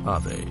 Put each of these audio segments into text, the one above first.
Are they?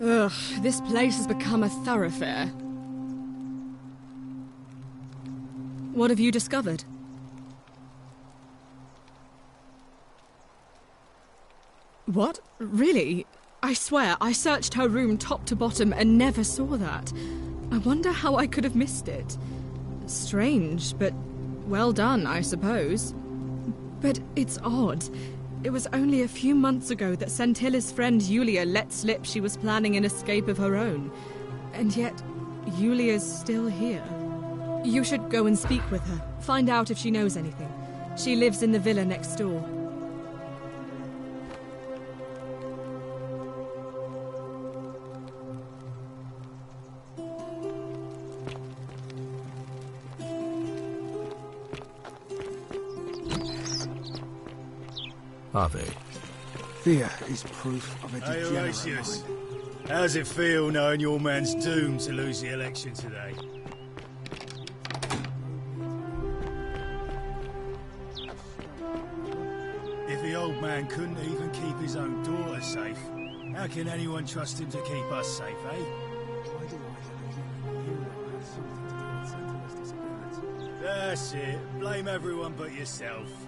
Ugh, this place has become a thoroughfare. What have you discovered? What? Really? I swear, I searched her room top to bottom and never saw that. I wonder how I could have missed it. Strange, but well done, I suppose. But it's odd. It was only a few months ago that Sentilla's friend Yulia let slip she was planning an escape of her own. And yet, Yulia's still here. You should go and speak with her. Find out if she knows anything. She lives in the villa next door. Are they? Fear is proof of a degenerate Horatius, mind. how's it feel knowing your man's doomed to lose the election today? If the old man couldn't even keep his own daughter safe, how can anyone trust him to keep us safe, eh? Why do I believe you had something to do with Sentilla's disappearance? That's it. Blame everyone but yourself. If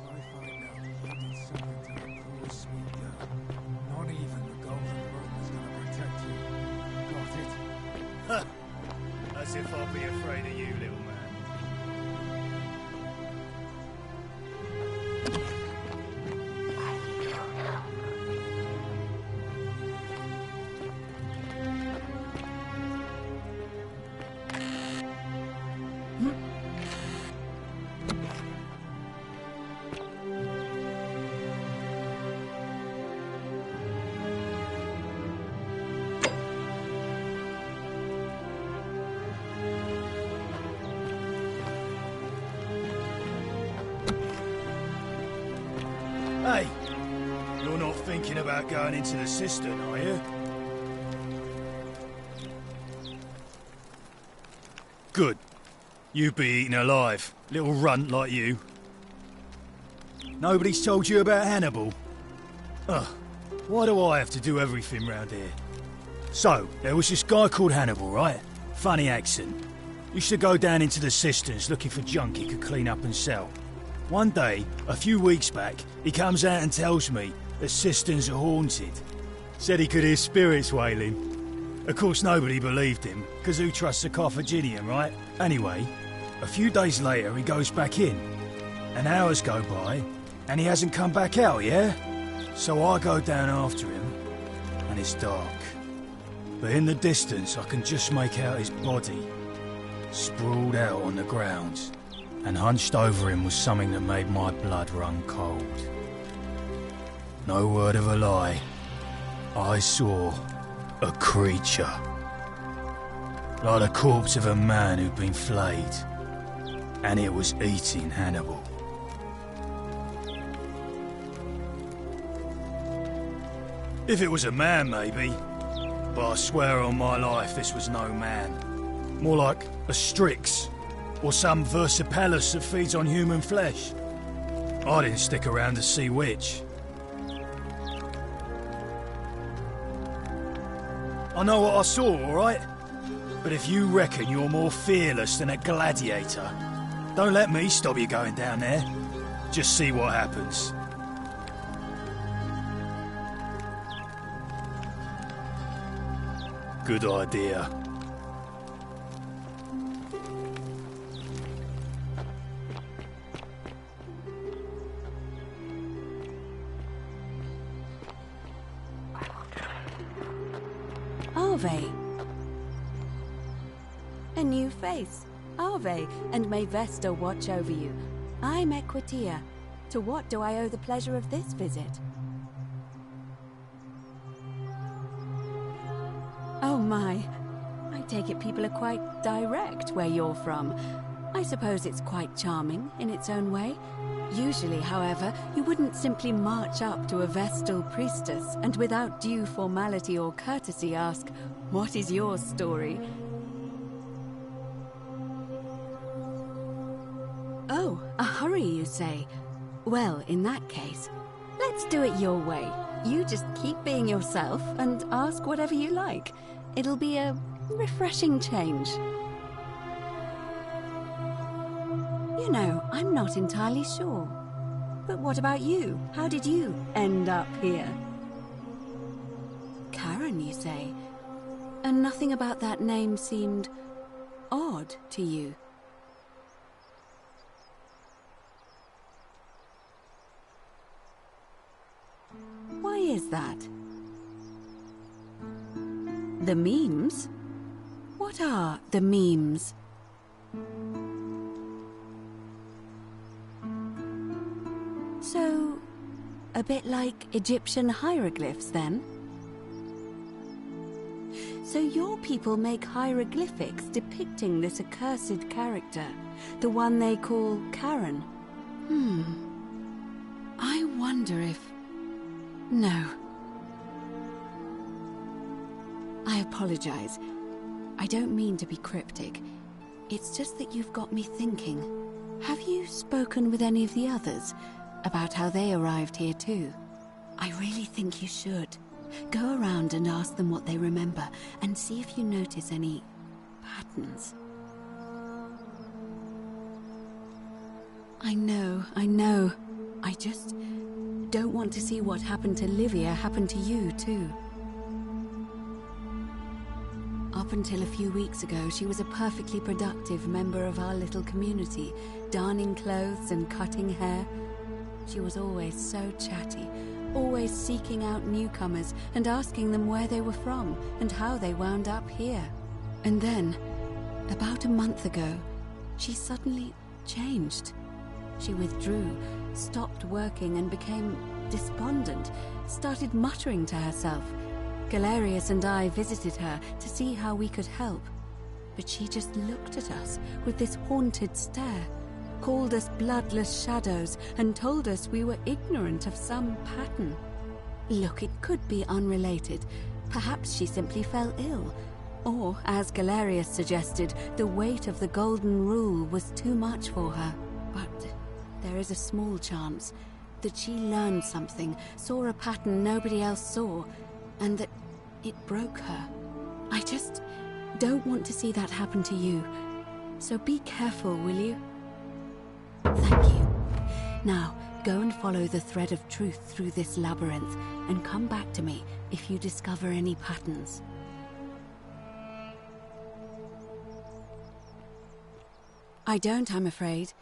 I find out you did something to that poor sweet girl, not even the golden rope is gonna protect you. Got it? Ha! As if I'll be afraid of you, little man. Hey, you're not thinking about going into the cistern, are you? Good. You'd be eaten alive, little runt like you. Nobody's told you about Hannibal? Ugh, why do I have to do everything round here? So, there was this guy called Hannibal, right? Funny accent. Used to go down into the cisterns looking for junk he could clean up and sell. One day, a few weeks back, he comes out and tells me the cisterns are haunted. Said he could hear spirits wailing. Of course, nobody believed him, because who trusts a Carthaginian, right? Anyway, a few days later, he goes back in. And hours go by, and he hasn't come back out, yeah? So I go down after him, and it's dark. But in the distance, I can just make out his body, sprawled out on the ground. And hunched over him was something that made my blood run cold. No word of a lie. I saw a creature. Like the corpse of a man who'd been flayed. And it was eating Hannibal. If it was a man, maybe. But I swear on my life this was no man. More like a Strix. Or some Versipalus that feeds on human flesh? I didn't stick around to see which. I know what I saw, alright? But if you reckon you're more fearless than a gladiator, don't let me stop you going down there. Just see what happens. Good idea. Ave. A new face. Ave, and may Vesta watch over you. I'm Equitia. To what do I owe the pleasure of this visit? Oh my. I take it people are quite direct where you're from. I suppose it's quite charming in its own way. Usually, however, you wouldn't simply march up to a Vestal priestess and without due formality or courtesy ask, "What is your story?" Oh, a hurry, you say? Well, in that case, let's do it your way. You just keep being yourself and ask whatever you like. It'll be a refreshing change. You know, I'm not entirely sure. But what about you? How did you end up here? Karen, you say? And nothing about that name seemed odd to you? Why is that? The memes? What are the memes? So, a bit like Egyptian hieroglyphs, then? So your people make hieroglyphics depicting this accursed character, the one they call Karen. I wonder if... No. I apologize. I don't mean to be cryptic. It's just that you've got me thinking. Have you spoken with any of the others about how they arrived here too? I really think you should. Go around and ask them what they remember and see if you notice any patterns. I know. I just don't want to see what happened to Livia happen to you too. Up until a few weeks ago, she was a perfectly productive member of our little community, darning clothes and cutting hair. She was always so chatty, always seeking out newcomers and asking them where they were from and how they wound up here. And then, about a month ago, she suddenly changed. She withdrew, stopped working and became despondent, started muttering to herself. Galerius and I visited her to see how we could help, but she just looked at us with this haunted stare, called us bloodless shadows, and told us we were ignorant of some pattern. Look, it could be unrelated. Perhaps she simply fell ill. Or, as Galerius suggested, the weight of the Golden Rule was too much for her. But there is a small chance that she learned something, saw a pattern nobody else saw, and that it broke her. I just don't want to see that happen to you. So be careful, will you? Thank you. Now, go and follow the thread of truth through this labyrinth, and come back to me if you discover any patterns. I don't, I'm afraid.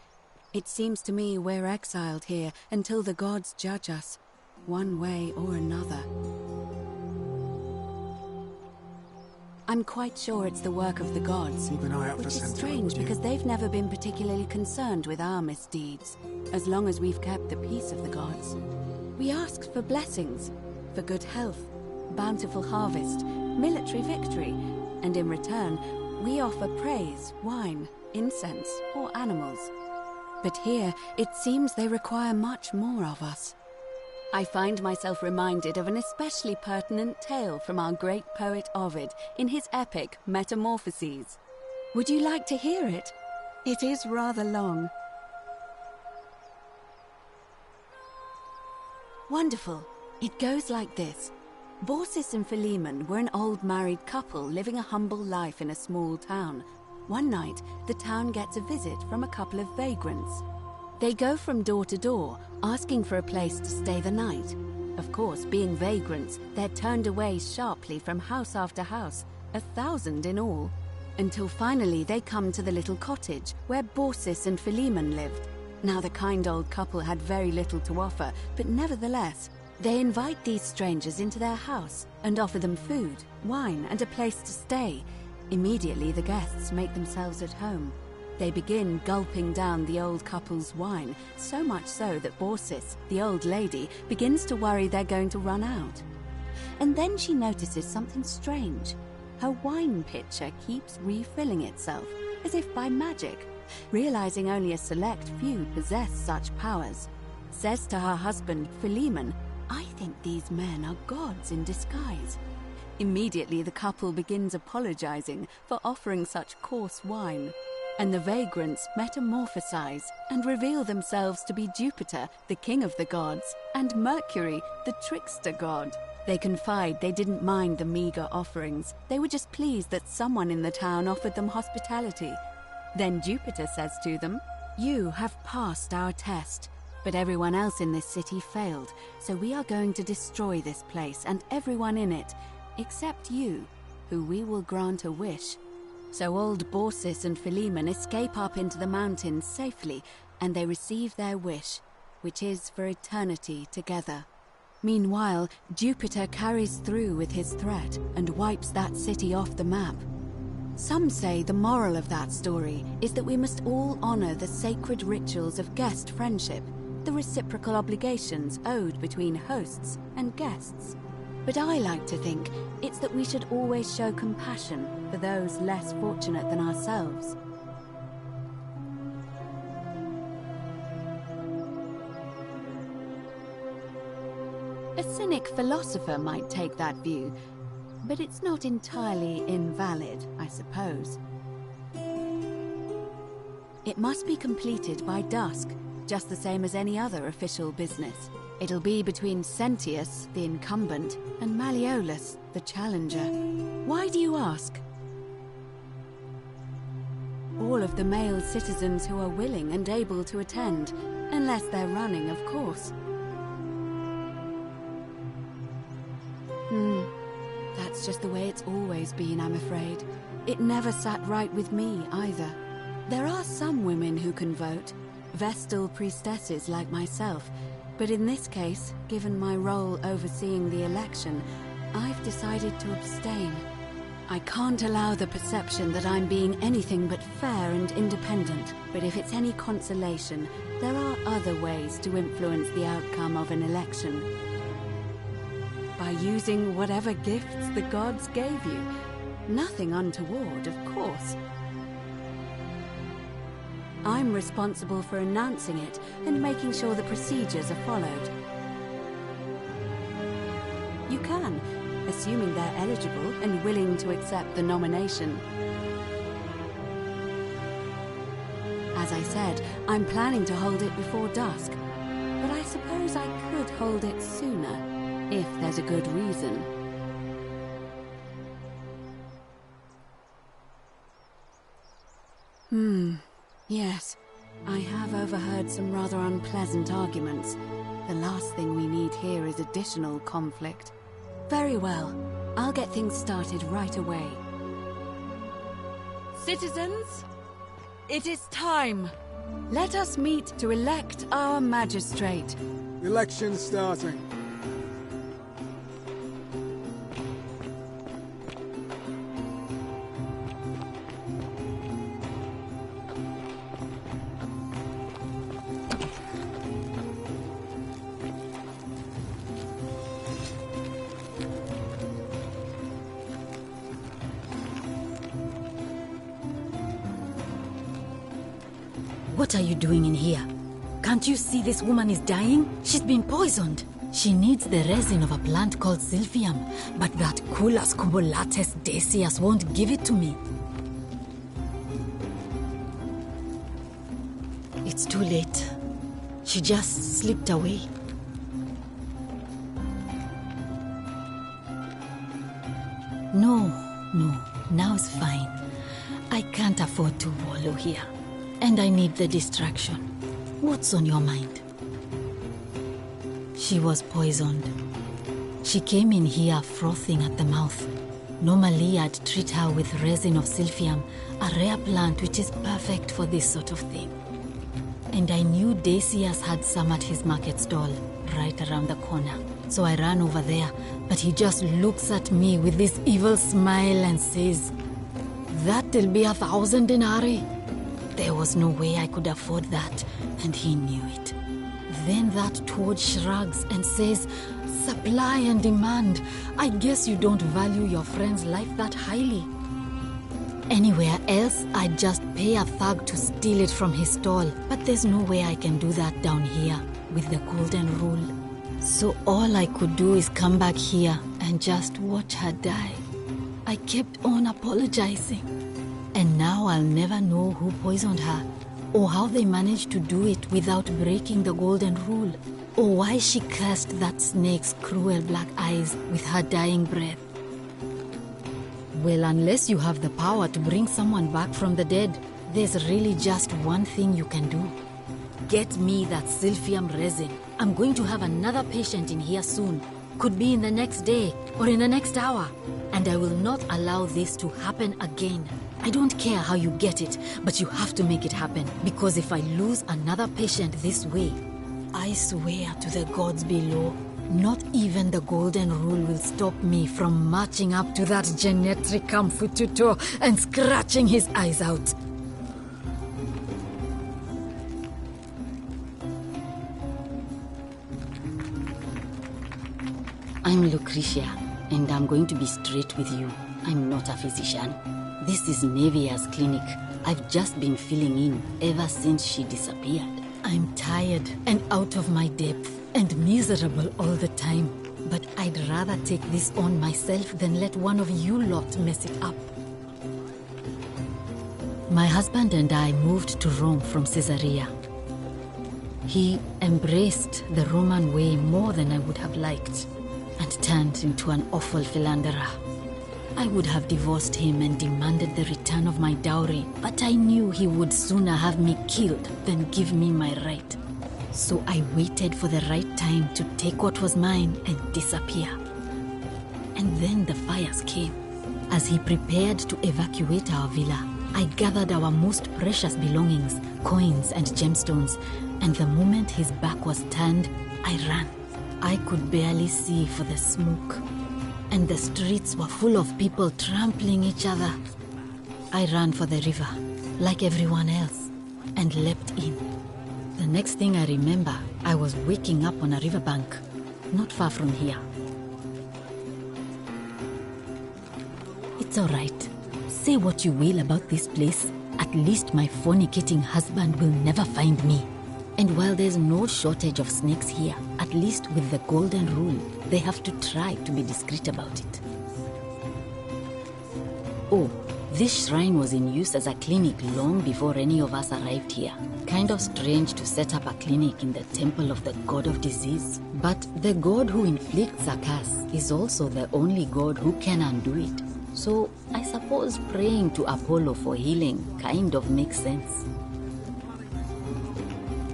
It seems to me we're exiled here until the gods judge us, one way or another. I'm quite sure it's the work of the gods, Keep an eye out which for is Sentinel, strange would you? because they've never been particularly concerned with our misdeeds, as long as we've kept the peace of the gods. We asked for blessings, for good health, bountiful harvest, military victory, and in return, we offer praise, wine, incense, or animals. But here, it seems they require much more of us. I find myself reminded of an especially pertinent tale from our great poet Ovid in his epic Metamorphoses. Would you like to hear it? It is rather long. Wonderful. It goes like this. Baucis and Philemon were an old married couple living a humble life in a small town. One night, the town gets a visit from a couple of vagrants. They go from door to door, asking for a place to stay the night. Of course, being vagrants, they're turned away sharply from house after house, 1,000 in all, until finally they come to the little cottage where Baucis and Philemon lived. Now the kind old couple had very little to offer, but nevertheless, they invite these strangers into their house and offer them food, wine, and a place to stay. Immediately the guests make themselves at home. They begin gulping down the old couple's wine, so much so that Baucis, the old lady, begins to worry they're going to run out. And then she notices something strange. Her wine pitcher keeps refilling itself, as if by magic. Realizing only a select few possess such powers, says to her husband, Philemon, "I think these men are gods in disguise." Immediately the couple begins apologizing for offering such coarse wine, and the vagrants metamorphosize and reveal themselves to be Jupiter, the king of the gods, and Mercury, the trickster god. They confide they didn't mind the meager offerings. They were just pleased that someone in the town offered them hospitality. Then Jupiter says to them, "You have passed our test, but everyone else in this city failed, so we are going to destroy this place and everyone in it, except you, who we will grant a wish." So old Baucis and Philemon escape up into the mountains safely, and they receive their wish, which is for eternity together. Meanwhile, Jupiter carries through with his threat and wipes that city off the map. Some say the moral of that story is that we must all honor the sacred rituals of guest friendship, the reciprocal obligations owed between hosts and guests. But I like to think it's that we should always show compassion for those less fortunate than ourselves. A cynic philosopher might take that view, but it's not entirely invalid, I suppose. It must be completed by dusk, just the same as any other official business. It'll be between Sentius, the incumbent, and Malleolus, the challenger. Why do you ask? All of the male citizens who are willing and able to attend, unless they're running, of course. That's just the way it's always been, I'm afraid. It never sat right with me, either. There are some women who can vote, Vestal priestesses like myself, but in this case, given my role overseeing the election, I've decided to abstain. I can't allow the perception that I'm being anything but fair and independent, but if it's any consolation, there are other ways to influence the outcome of an election. By using whatever gifts the gods gave you. Nothing untoward, of course. I'm responsible for announcing it and making sure the procedures are followed. You can, assuming they're eligible and willing to accept the nomination. As I said, I'm planning to hold it before dusk, but I suppose I could hold it sooner, if there's a good reason. Yes, I have overheard some rather unpleasant arguments. The last thing we need here is additional conflict. Very well, I'll get things started right away. Citizens, it is time. Let us meet to elect our magistrate. Election starting. What are you doing in here? Can't you see this woman is dying? She's been poisoned. She needs the resin of a plant called silphium, but that Culus cubulatus decius won't give it to me. It's too late. She just slipped away. No, now it's fine. I can't afford to wallow here. And I need the distraction. What's on your mind? She was poisoned. She came in here frothing at the mouth. Normally, I'd treat her with resin of silphium, a rare plant which is perfect for this sort of thing. And I knew Decius had some at his market stall, right around the corner. So I ran over there, but he just looks at me with this evil smile and says, "That'll be 1,000 denarii." There was no way I could afford that, and he knew it. Then that toad shrugs and says, "Supply and demand. I guess you don't value your friend's life that highly." Anywhere else, I'd just pay a thug to steal it from his stall. But there's no way I can do that down here with the golden rule. So all I could do is come back here and just watch her die. I kept on apologizing. And now I'll never know who poisoned her, or how they managed to do it without breaking the golden rule, or why she cursed that snake's cruel black eyes with her dying breath. Well, unless you have the power to bring someone back from the dead, there's really just one thing you can do. Get me that silphium resin. I'm going to have another patient in here soon. Could be in the next day or in the next hour. And I will not allow this to happen again. I don't care how you get it, but you have to make it happen. Because if I lose another patient this way, I swear to the gods below, not even the golden rule will stop me from marching up to that genetricum fututo and scratching his eyes out. I'm Lucretia, and I'm going to be straight with you. I'm not a physician. This is Nevia's clinic. I've just been filling in ever since she disappeared. I'm tired and out of my depth and miserable all the time. But I'd rather take this on myself than let one of you lot mess it up. My husband and I moved to Rome from Caesarea. He embraced the Roman way more than I would have liked, and turned into an awful philanderer. I would have divorced him and demanded the return of my dowry, but I knew he would sooner have me killed than give me my right. So I waited for the right time to take what was mine and disappear. And then the fires came. As he prepared to evacuate our villa, I gathered our most precious belongings, coins and gemstones, and the moment his back was turned, I ran. I could barely see for the smoke, and the streets were full of people trampling each other. I ran for the river, like everyone else, and leapt in. The next thing I remember, I was waking up on a riverbank, not far from here. It's all right. Say what you will about this place. At least my fornicating husband will never find me. And while there's no shortage of snakes here, at least with the golden rule, they have to try to be discreet about it. Oh, this shrine was in use as a clinic long before any of us arrived here. Kind of strange to set up a clinic in the temple of the god of disease. But the god who inflicts a curse is also the only god who can undo it. So I suppose praying to Apollo for healing kind of makes sense.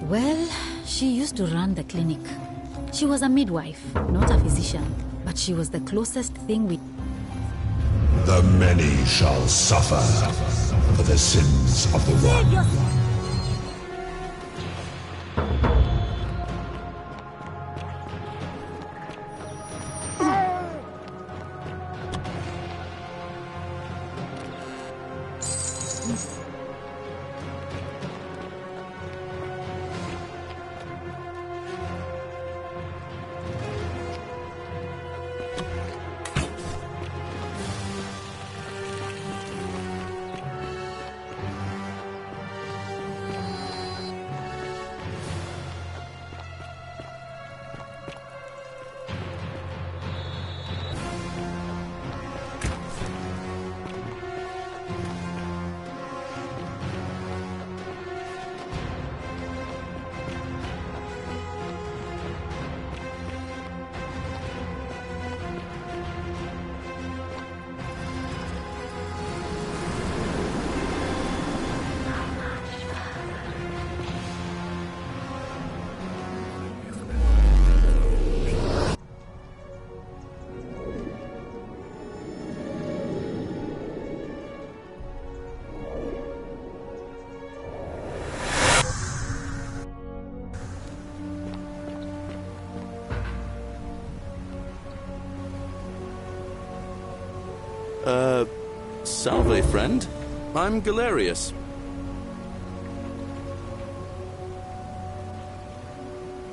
Well, she used to run the clinic. She was a midwife, not a physician, but she was the closest thing we... The many shall suffer for the sins of the one. Salve, friend. I'm Galerius.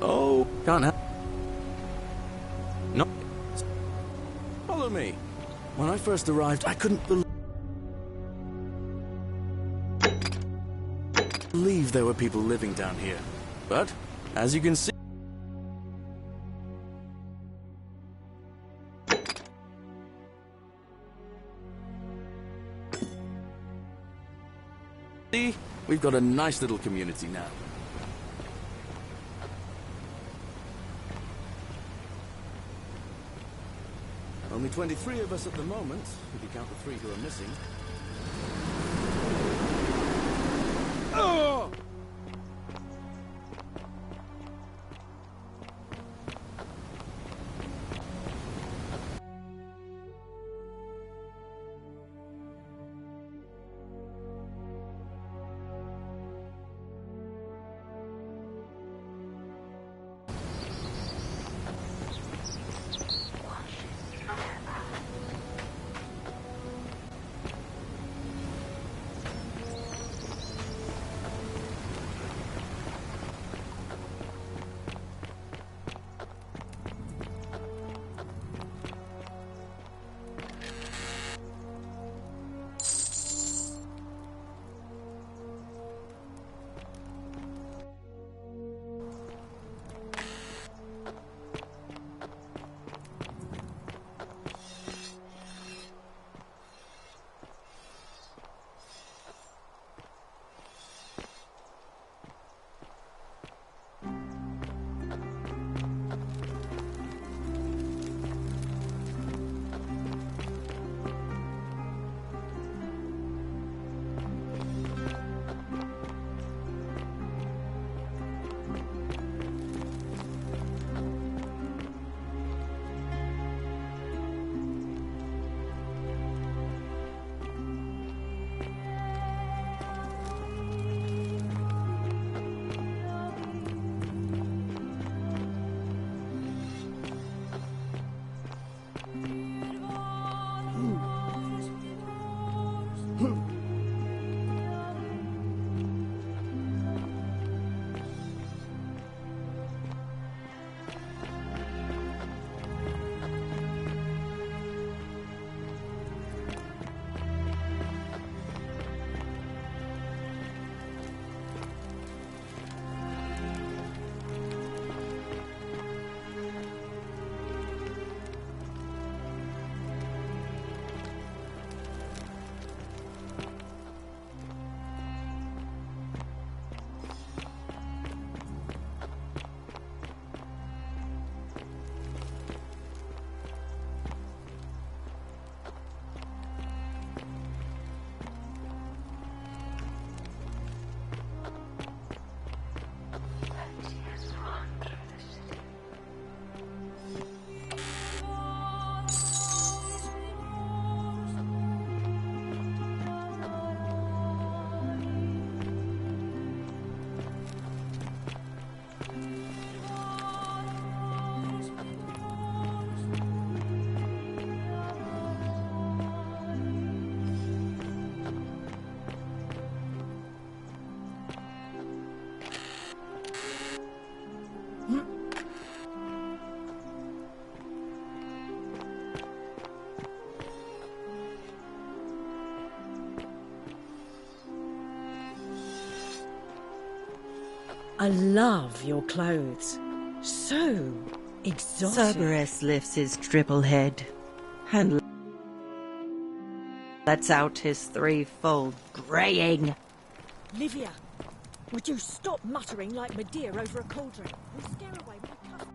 Oh, can't help. No. Follow me. When I first arrived, I couldn't believe there were people living down here. But, as you can see, we've got a nice little community now. Only 23 of us at the moment, if you count the 3 who are missing. Oh! I love your clothes. So exotic. Cerberus lifts his triple head and lets out his threefold graying. Livia, would you stop muttering like Medea over a cauldron? We'll scare away my cousin.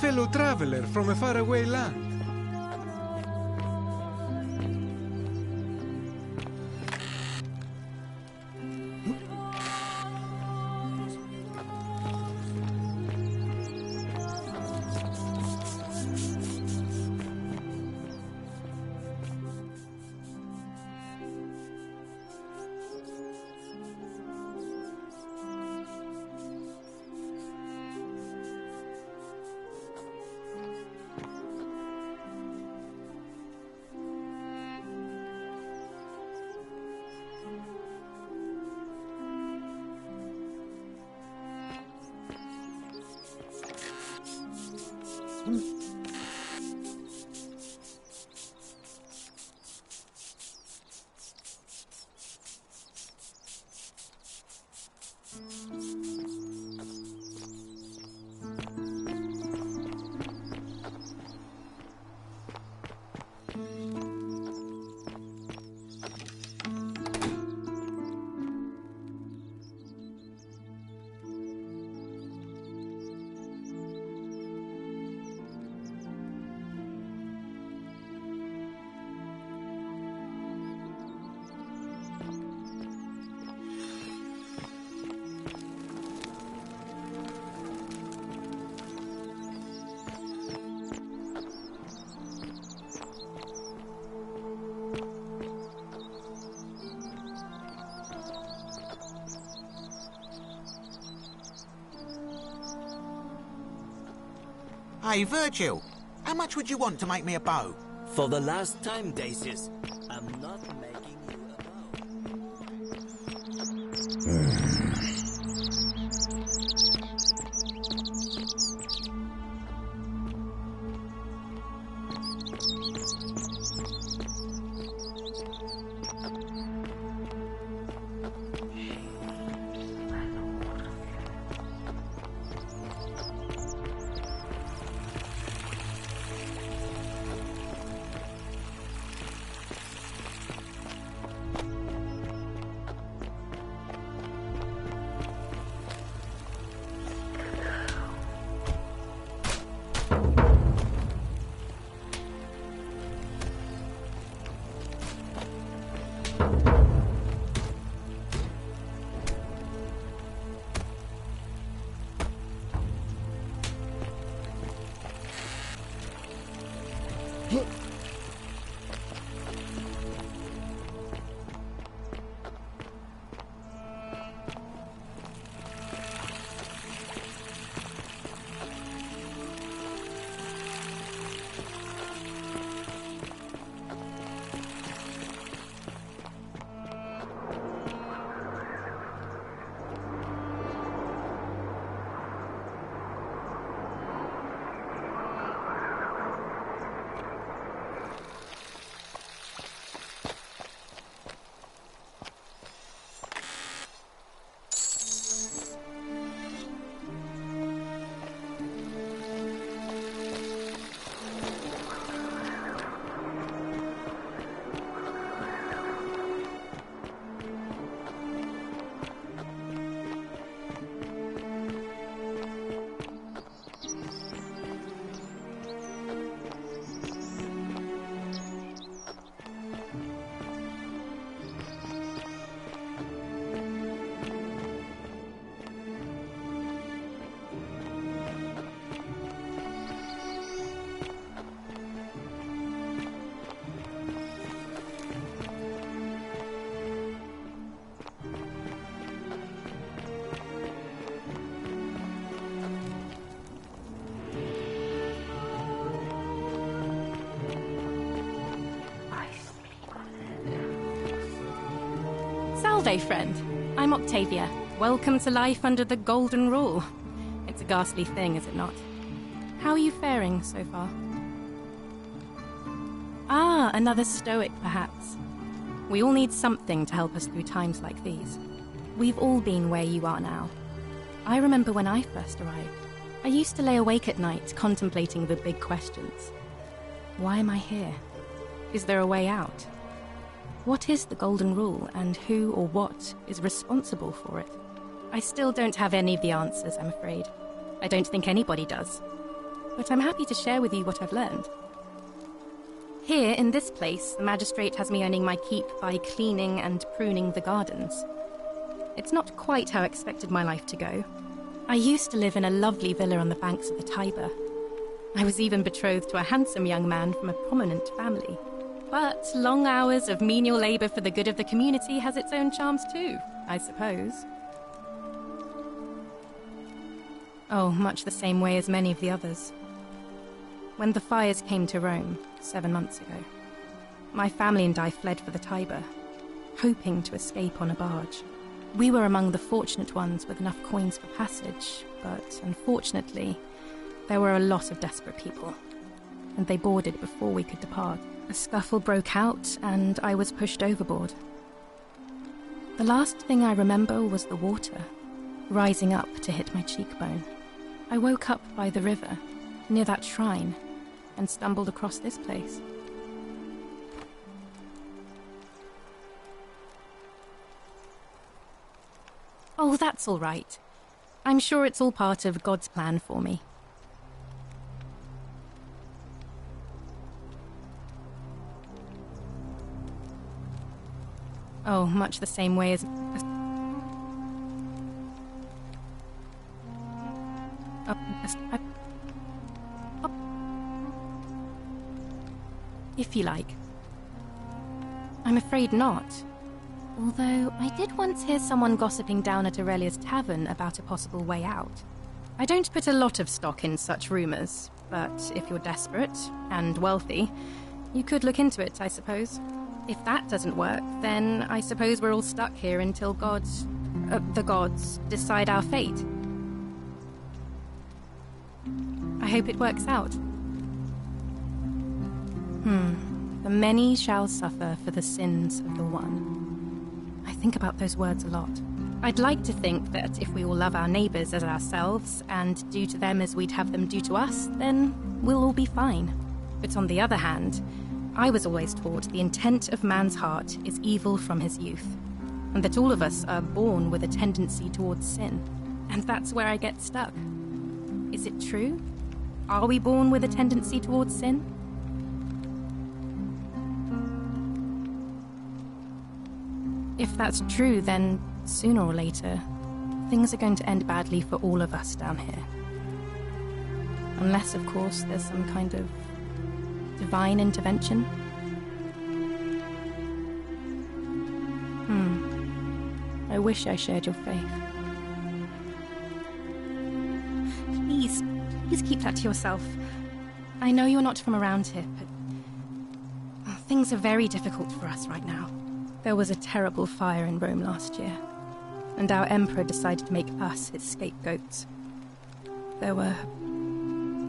fellow traveler from a faraway land. Hey, Virgil, how much would you want to make me a bow? For the last time, Dacius, I'm not making you a bow. Salve, friend. I'm Octavia. Welcome to life under the Golden Rule. It's a ghastly thing, is it not? How are you faring so far? Ah, another stoic, perhaps. We all need something to help us through times like these. We've all been where you are now. I remember when I first arrived. I used to lay awake at night contemplating the big questions. Why am I here? Is there a way out? What is the Golden Rule, and who or what is responsible for it? I still don't have any of the answers, I'm afraid. I don't think anybody does. but I'm happy to share with you what I've learned. Here, in this place, the magistrate has me earning my keep by cleaning and pruning the gardens. It's not quite how I expected my life to go. I used to live in a lovely villa on the banks of the Tiber. I was even betrothed to a handsome young man from a prominent family. But long hours of menial labour for the good of the community has its own charms too, I suppose. Oh, much the same way as many of the others. When the fires came to Rome 7 months ago, my family and I fled for the Tiber, hoping to escape on a barge. We were among the fortunate ones with enough coins for passage, but unfortunately, there were a lot of desperate people, and they boarded before we could depart. A scuffle broke out, and I was pushed overboard. The last thing I remember was the water, rising up to hit my cheekbone. I woke up by the river, near that shrine, and stumbled across this place. Oh, that's all right. I'm sure it's all part of God's plan for me. Oh, much the same way as... If you like. I'm afraid not. Although, I did once hear someone gossiping down at Aurelia's tavern about a possible way out. I don't put a lot of stock in such rumours, but if you're desperate and wealthy, you could look into it, I suppose. If that doesn't work, then I suppose we're all stuck here until the gods decide our fate. I hope it works out. The many shall suffer for the sins of the one. I think about those words a lot. I'd like to think that if we all love our neighbours as ourselves and do to them as we'd have them do to us, then we'll all be fine. But on the other hand, I was always taught the intent of man's heart is evil from his youth, and that all of us are born with a tendency towards sin. And that's where I get stuck. Is it true? Are we born with a tendency towards sin? If that's true, then sooner or later, things are going to end badly for all of us down here. Unless, of course, there's some kind of divine intervention. I wish I shared your faith. Please keep that to yourself. I know you're not from around here, but things are very difficult for us right now. There was a terrible fire in Rome last year, and our emperor decided to make us his scapegoats. There were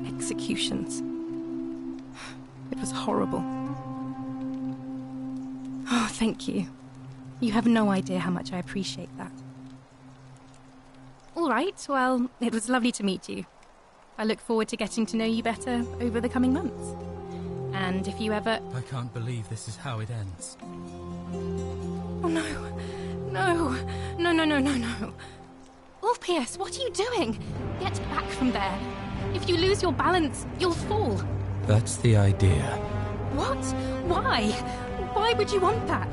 executions. It was horrible. Oh, thank you. You have no idea how much I appreciate that. All right, well, it was lovely to meet you. I look forward to getting to know you better over the coming months. And if you ever... I can't believe this is how it ends. Oh, no. No. Ulpius, what are you doing? Get back from there. If you lose your balance, you'll fall. That's the idea. What? Why? Why would you want that?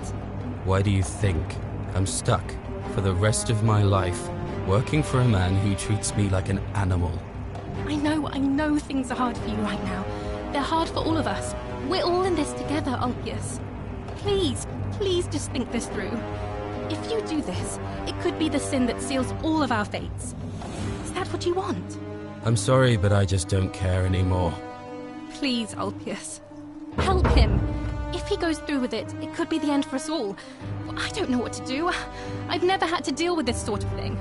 Why do you think I'm stuck for the rest of my life working for a man who treats me like an animal? I know things are hard for you right now. They're hard for all of us. We're all in this together, Ulpius. Please just think this through. If you do this, it could be the sin that seals all of our fates. Is that what you want? I'm sorry, but I just don't care anymore. Please, Ulpius. Help him. If he goes through with it, it could be the end for us all. I don't know what to do. I've never had to deal with this sort of thing.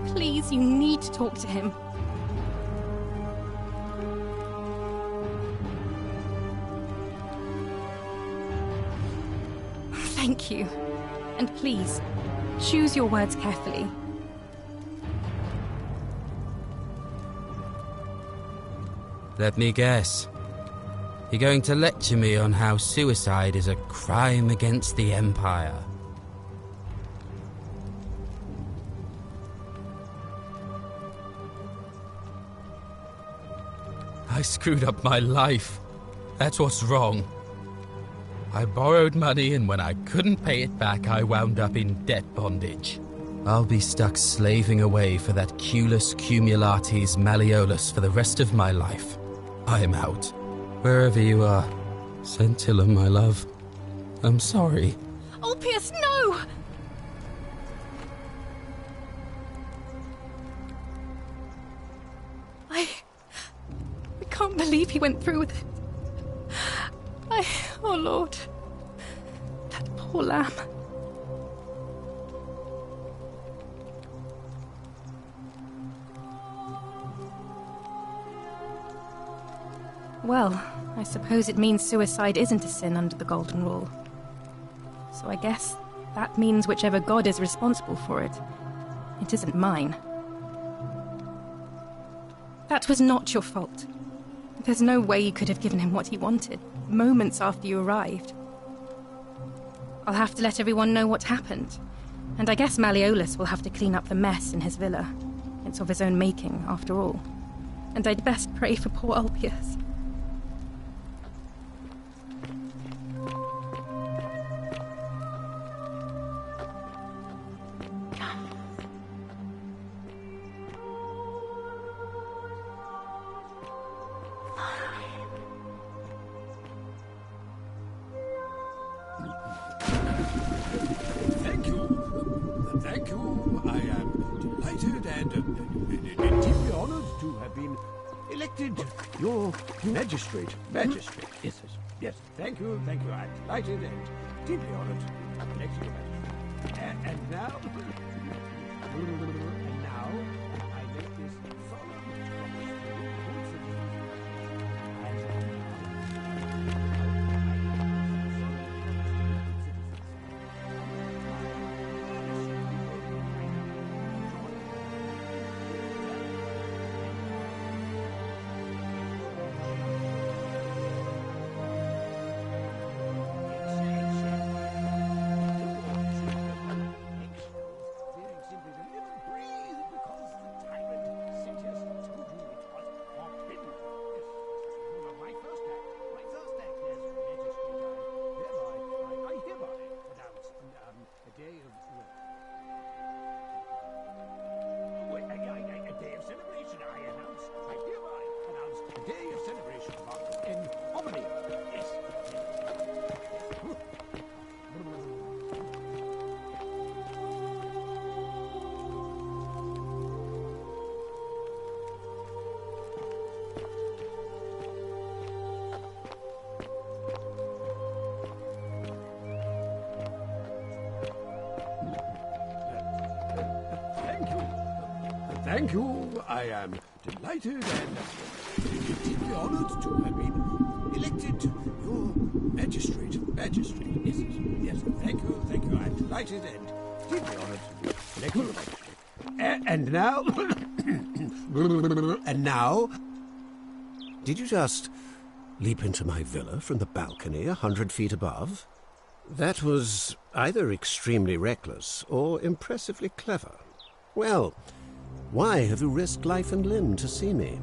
Please, you need to talk to him. Thank you. And please, choose your words carefully. Let me guess. You're going to lecture me on how suicide is a crime against the Empire. I screwed up my life. That's what's wrong. I borrowed money, and when I couldn't pay it back, I wound up in debt bondage. I'll be stuck slaving away for that Culus Cumulatis Malleolus for the rest of my life. I'm out. Wherever you are, Scintilla, my love, I'm sorry. Ulpius, no! I can't believe he went through with it. Oh Lord, that poor lamb. Well, I suppose it means suicide isn't a sin under the Golden Rule. So I guess that means whichever god is responsible for it, it isn't mine. That was not your fault. There's no way you could have given him what he wanted, moments after you arrived. I'll have to let everyone know what happened, and I guess Malleolus will have to clean up the mess in his villa. It's of his own making, after all. And I'd best pray for poor Ulpius. Thank you. I am delighted and deeply honored to have been elected your magistrate. Yes. Thank you. I'm delighted and deeply honored to have elected your magistrate. And now, I make this solemn Thank you. I am delighted and deeply honored to have been elected your magistrate. Yes. Thank you. I'm delighted and deeply honored to be elected your magistrate. And now... and now... Did you just leap into my villa from the balcony 100 feet above? That was either extremely reckless or impressively clever. Well... why have you risked life and limb to see me?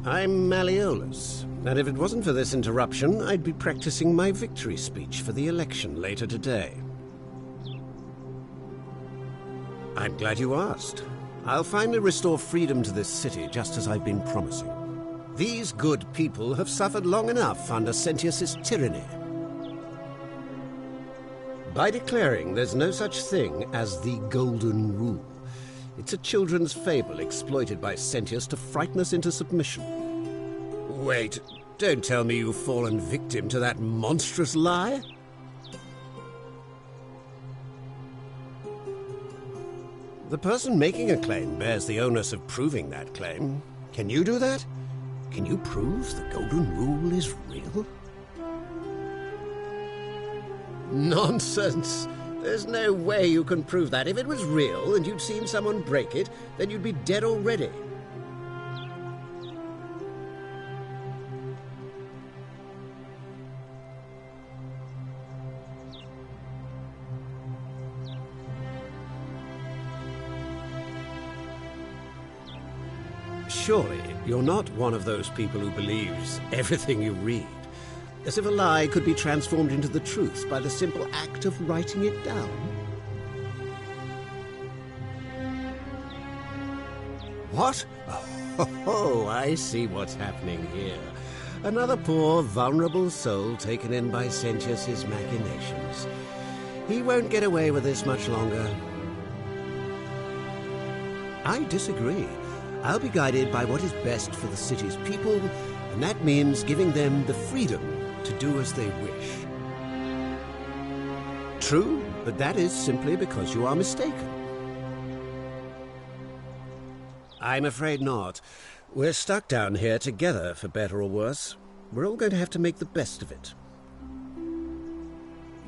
I'm Malleolus, and if it wasn't for this interruption, I'd be practicing my victory speech for the election later today. I'm glad you asked. I'll finally restore freedom to this city, just as I've been promising. These good people have suffered long enough under Sentius's tyranny. By declaring there's no such thing as the Golden Rule. It's a children's fable exploited by Sentius to frighten us into submission. Wait, don't tell me you've fallen victim to that monstrous lie? The person making a claim bears the onus of proving that claim. Can you do that? Can you prove the Golden Rule is real? Nonsense! There's no way you can prove that. If it was real and you'd seen someone break it, then you'd be dead already. surely you're not one of those people who believes everything you read, as if a lie could be transformed into the truth by the simple act of writing it down. What? Oh, I see what's happening here. Another poor, vulnerable soul taken in by Sentius's machinations. He won't get away with this much longer. I disagree. I'll be guided by what is best for the city's people, and that means giving them the freedom to do as they wish. True, but that is simply because you are mistaken. I'm afraid not. We're stuck down here together, for better or worse. We're all going to have to make the best of it.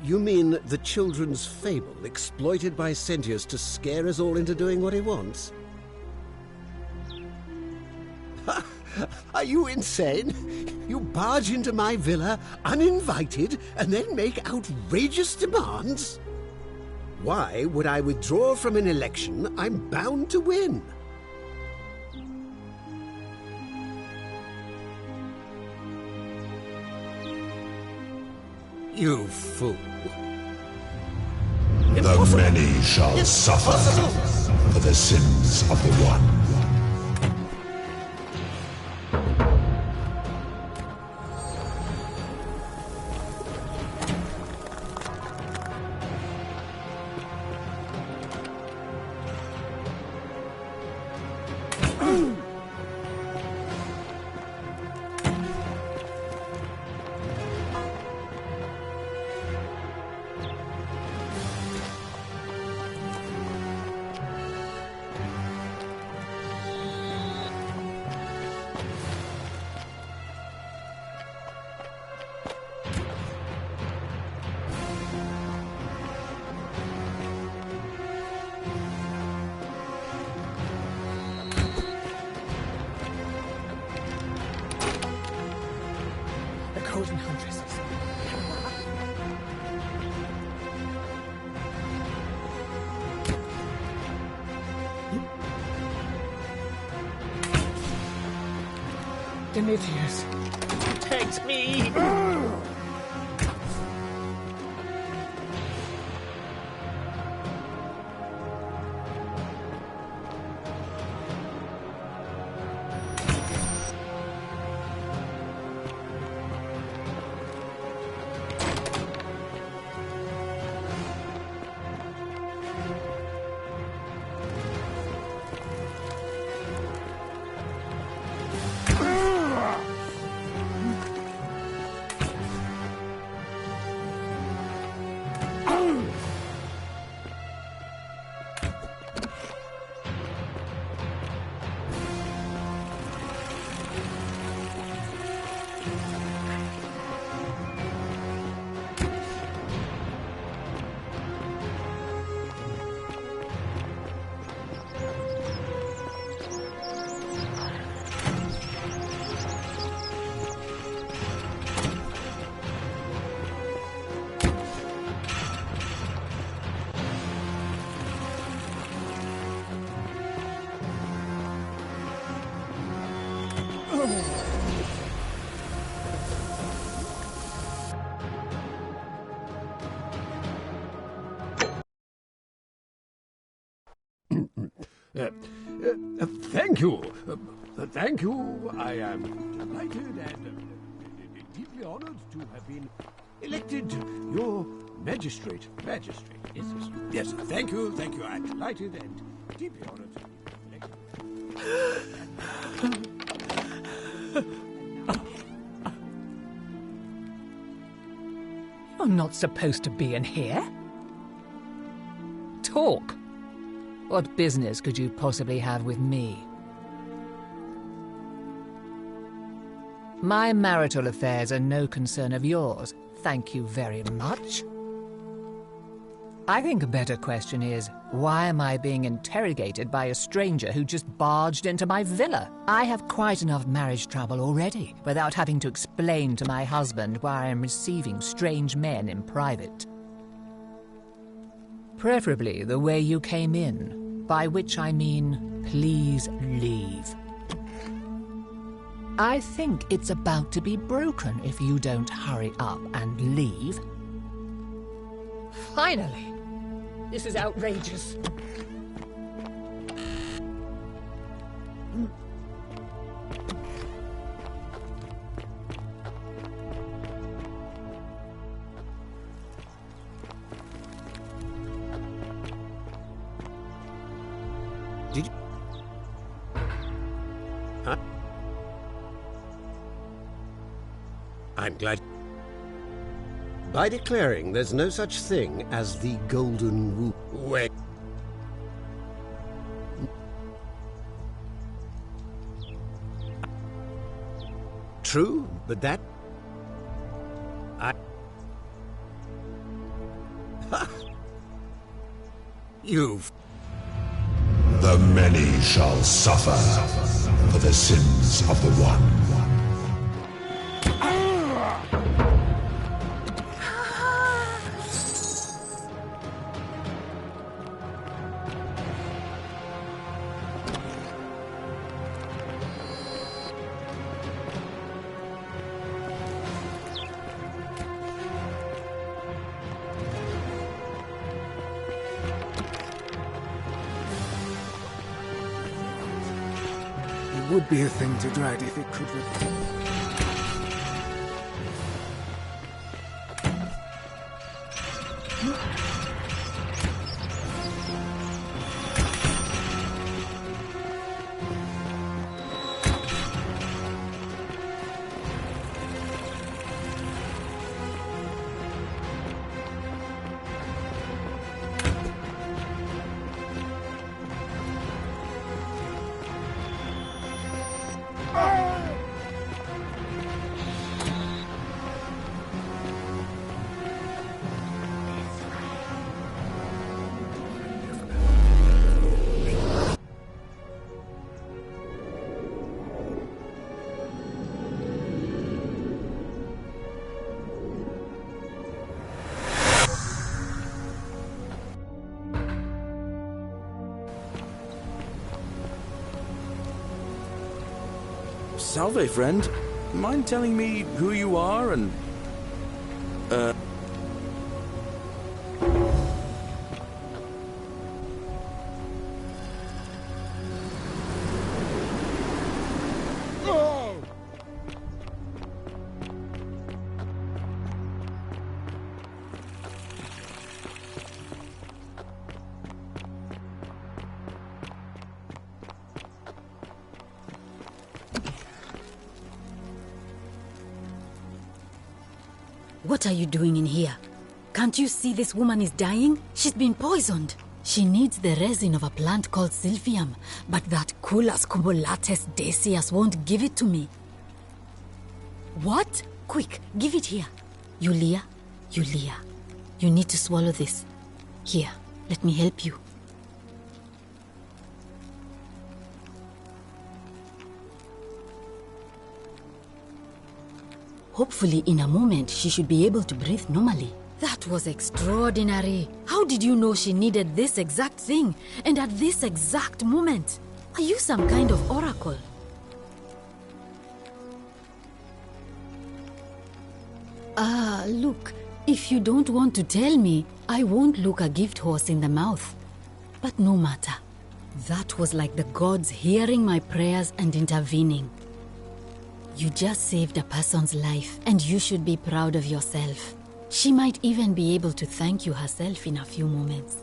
You mean the children's fable exploited by Sentius to scare us all into doing what he wants? Are you insane? You barge into my villa, uninvited, and then make outrageous demands? Why would I withdraw from an election I'm bound to win? You fool. The many shall suffer for the sins of the one. Golden Huntresses. Demetrius, protect me! Thank you. Thank you. I am delighted and deeply honored to have been elected your magistrate. Magistrate, yes, yes. Yes, thank you. Thank you. I'm delighted and deeply honored to be elected. You're not supposed to be in here. Talk. What business could you possibly have with me? My marital affairs are no concern of yours. Thank you very much. I think a better question is, why am I being interrogated by a stranger who just barged into my villa? I have quite enough marriage trouble already, without having to explain to my husband why I am receiving strange men in private. Preferably the way you came in, by which I mean, please leave. I think it's about to be broken if you don't hurry up and leave. Finally! This is outrageous. Did you... Huh? I'm glad... By declaring there's no such thing as the Golden Wu... Wait. True, but that... You've... The many shall suffer for the sins of the one. It would be a thing to dread if it could repeat. Salve, friend. Mind telling me who you are and... What are you doing in here? Can't you see this woman is dying? She's been poisoned. She needs the resin of a plant called Silphium, but that Culus cumulatus decius won't give it to me. What? Quick, give it here. Yulia, you need to swallow this. Here, let me help you. Hopefully, in a moment, she should be able to breathe normally. That was extraordinary. How did you know she needed this exact thing, and at this exact moment? Are you some kind of oracle? Look, if you don't want to tell me, I won't look a gift horse in the mouth. But no matter. That was like the gods hearing my prayers and intervening. You just saved a person's life, and you should be proud of yourself. She might even be able to thank you herself in a few moments.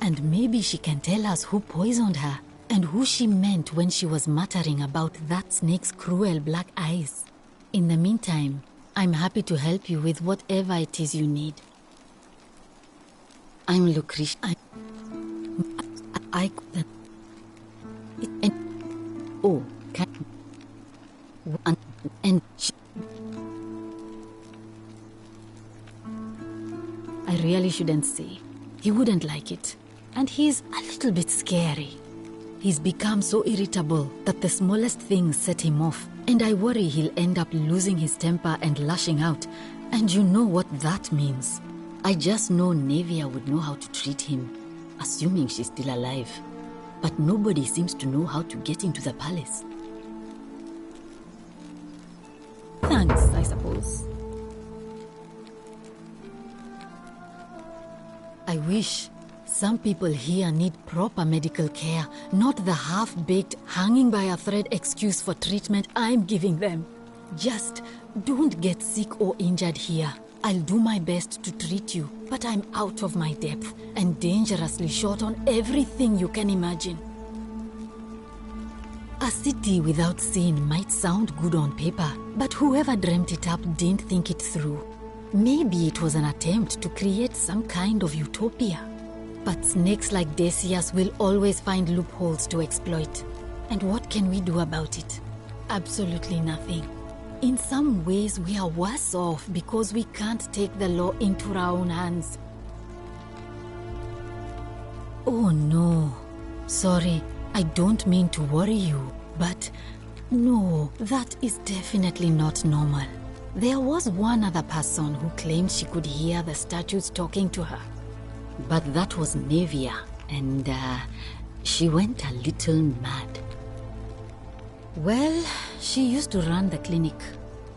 And maybe she can tell us who poisoned her, and who she meant when she was muttering about that snake's cruel black eyes. In the meantime, I'm happy to help you with whatever it is you need. I'm Lucretia. I really shouldn't say. He wouldn't like it. And he's a little bit scary. He's become so irritable that the smallest things set him off. And I worry he'll end up losing his temper and lashing out. And you know what that means. I just know Nevia would know how to treat him, assuming she's still alive. But nobody seems to know how to get into the palace. Thanks, I suppose. I wish. Some people here need proper medical care, not the half-baked, hanging by a thread excuse for treatment I'm giving them. Just don't get sick or injured here. I'll do my best to treat you, but I'm out of my depth and dangerously short on everything you can imagine. A city without sin might sound good on paper, but whoever dreamt it up didn't think it through. Maybe it was an attempt to create some kind of utopia. But snakes like Decius will always find loopholes to exploit. And what can we do about it? Absolutely nothing. In some ways, we are worse off because we can't take the law into our own hands. Oh no. Sorry, I don't mean to worry you, but no, that is definitely not normal. There was one other person who claimed she could hear the statues talking to her. But that was Nevia, and she went a little mad. Well, she used to run the clinic.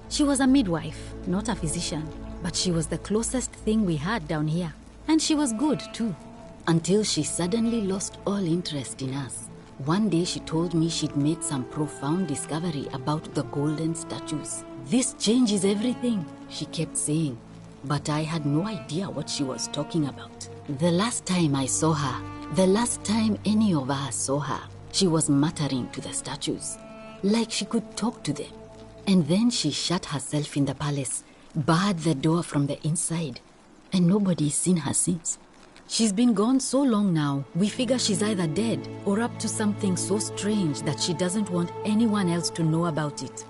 She was a midwife, not a physician, but she was the closest thing we had down here. And she was good, too. Until she suddenly lost all interest in us. One day she told me she'd made some profound discovery about the golden statues. This changes everything, she kept saying. But I had no idea what she was talking about. The last time I saw her, the last time any of us saw her, she was muttering to the statues, like she could talk to them. And then she shut herself in the palace, barred the door from the inside, and nobody's seen her since. She's been gone so long now, we figure she's either dead or up to something so strange that she doesn't want anyone else to know about it.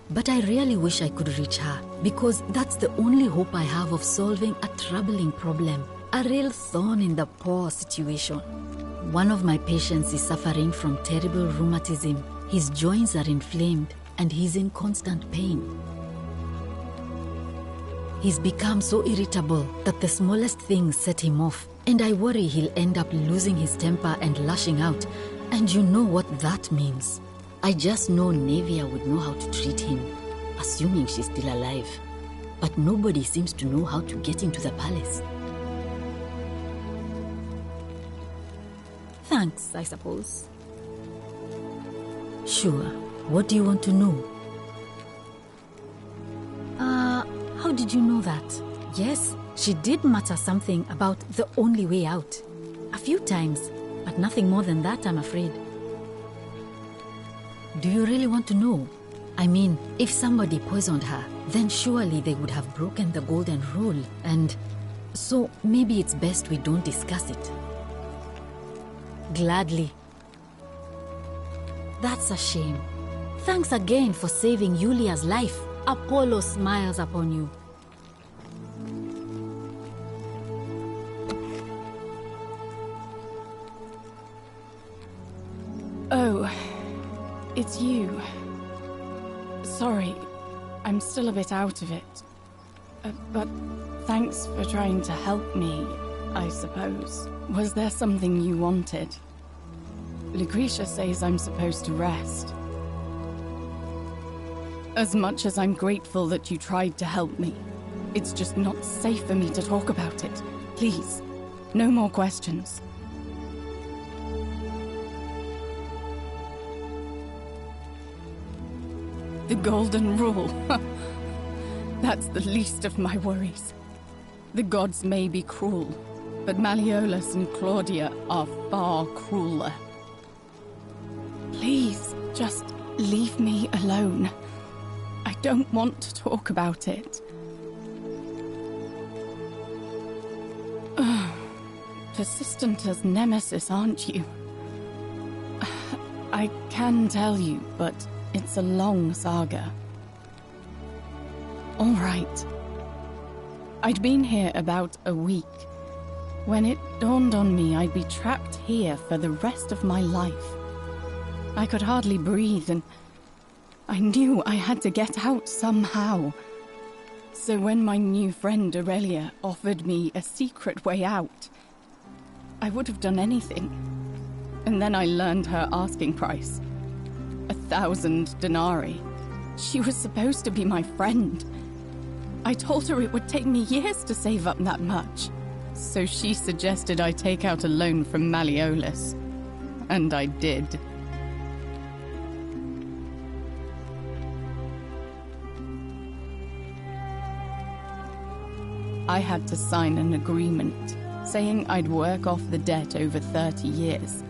But I really wish I could reach her, because that's the only hope I have of solving a troubling problem, a real thorn in the paw situation. One of my patients is suffering from terrible rheumatism. His joints are inflamed and he's in constant pain. He's become so irritable that the smallest things set him off, and I worry he'll end up losing his temper and lashing out, and you know what that means. I just know Nevia would know how to treat him, assuming she's still alive. But nobody seems to know how to get into the palace. Thanks, I suppose. Sure. What do you want to know? How did you know that? Yes, she did mutter something about the only way out. A few times, but nothing more than that, I'm afraid. Do you really want to know? I mean, if somebody poisoned her, then surely they would have broken the golden rule, and so maybe it's best we don't discuss it. Gladly. That's a shame. Thanks again for saving Yulia's life. Apollo smiles upon you. Oh, it's you. Sorry, I'm still a bit out of it. But thanks for trying to help me, I suppose. Was there something you wanted? Lucretia says I'm supposed to rest. As much as I'm grateful that you tried to help me, it's just not safe for me to talk about it. Please, no more questions. The Golden Rule. That's the least of my worries. The gods may be cruel, but Malleolus and Claudia are far crueler. Please, just leave me alone. I don't want to talk about it. Persistent as Nemesis, aren't you? I can tell you, but it's a long saga. All right. I'd been here about a week when it dawned on me I'd be trapped here for the rest of my life. I could hardly breathe, and I knew I had to get out somehow. So when my new friend Aurelia offered me a secret way out, I would have done anything. And then I learned her asking price. 1,000 denarii. She was supposed to be my friend. I told her it would take me years to save up that much. So she suggested I take out a loan from Malleolus. And I did. I had to sign an agreement saying I'd work off the debt over 30 years.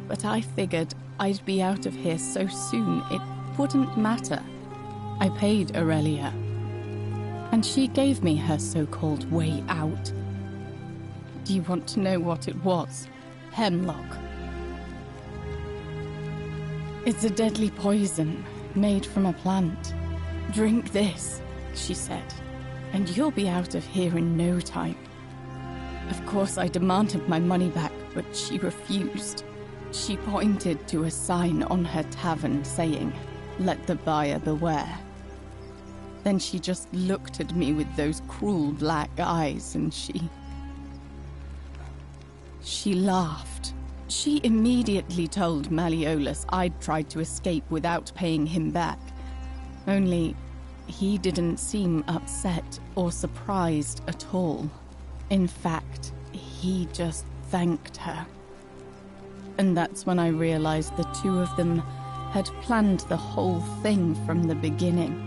But I figured I'd be out of here so soon it wouldn't matter. I paid Aurelia, and she gave me her so-called way out. Do you want to know what it was? Hemlock. It's a deadly poison made from a plant. Drink this, she said, and you'll be out of here in no time. Of course, I demanded my money back, but she refused. She pointed to a sign on her tavern saying, "Let the buyer beware." Then she just looked at me with those cruel black eyes and she laughed. She immediately told Malleolus I'd tried to escape without paying him back. Only, he didn't seem upset or surprised at all. In fact, he just thanked her. And that's when I realized the two of them had planned the whole thing from the beginning.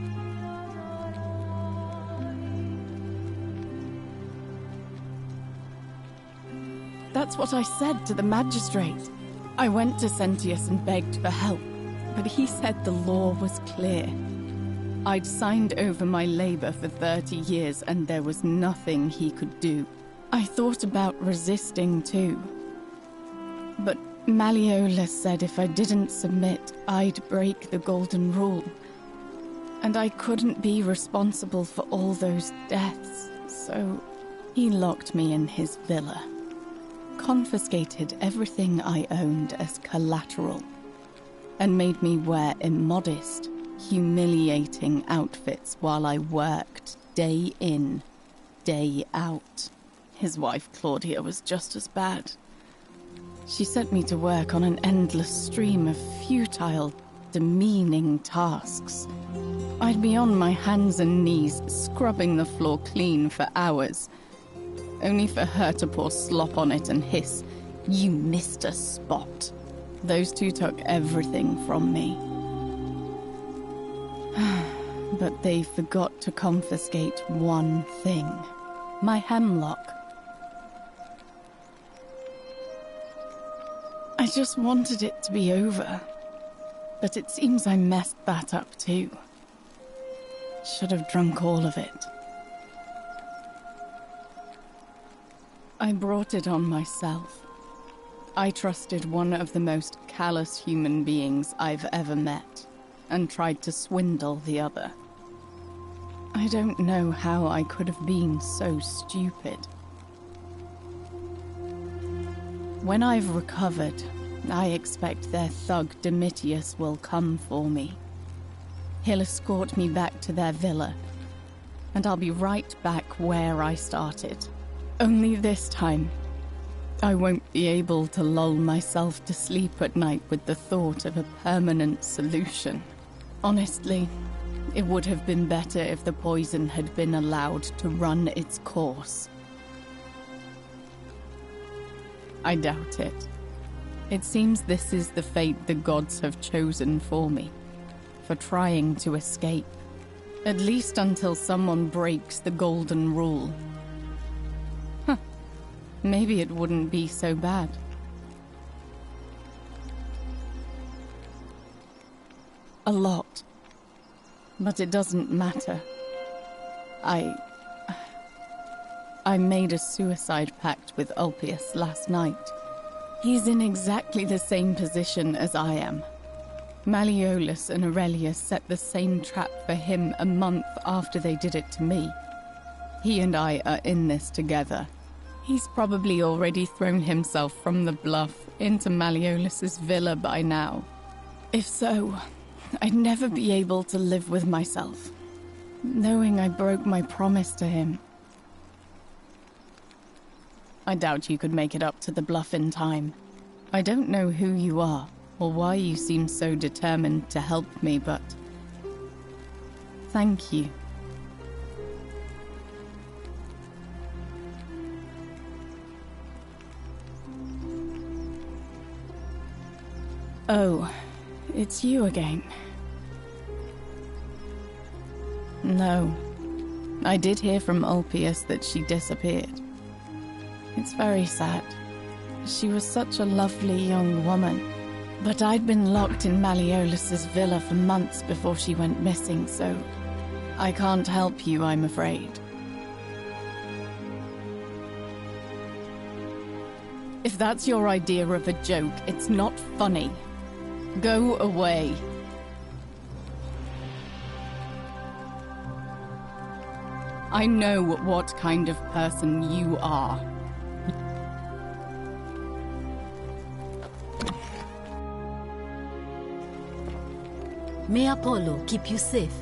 That's what I said to the magistrate. I went to Sentius and begged for help, but he said the law was clear. I'd signed over my labor for 30 years and there was nothing he could do. I thought about resisting too. But Malleolus said if I didn't submit, I'd break the golden rule. And I couldn't be responsible for all those deaths, so he locked me in his villa. Confiscated everything I owned as collateral, and made me wear immodest, humiliating outfits while I worked day in, day out. His wife Claudia was just as bad. She sent me to work on an endless stream of futile, demeaning tasks. I'd be on my hands and knees, scrubbing the floor clean for hours, only for her to pour slop on it and hiss, "You missed a spot." Those two took everything from me. But they forgot to confiscate one thing. My hemlock. I just wanted it to be over. But it seems I messed that up too. Should have drunk all of it. I brought it on myself. I trusted one of the most callous human beings I've ever met, and tried to swindle the other. I don't know how I could have been so stupid. When I've recovered, I expect their thug Domitius will come for me. He'll escort me back to their villa, and I'll be right back where I started. Only this time, I won't be able to lull myself to sleep at night with the thought of a permanent solution. Honestly, it would have been better if the poison had been allowed to run its course. I doubt it. It seems this is the fate the gods have chosen for me, for trying to escape. At least until someone breaks the golden rule. Maybe it wouldn't be so bad. A lot. But it doesn't matter. I made a suicide pact with Ulpius last night. He's in exactly the same position as I am. Malleolus and Aurelia set the same trap for him a month after they did it to me. He and I are in this together. He's probably already thrown himself from the bluff into Malleolus's villa by now. If so, I'd never be able to live with myself, knowing I broke my promise to him. I doubt you could make it up to the bluff in time. I don't know who you are, or why you seem so determined to help me, but Thank you. Oh, it's you again. No. I did hear from Ulpius that she disappeared. It's very sad. She was such a lovely young woman. But I'd been locked in Malleolus's villa for months before she went missing, so I can't help you, I'm afraid. If that's your idea of a joke, it's not funny. Go away. I know what kind of person you are. May Apollo keep you safe.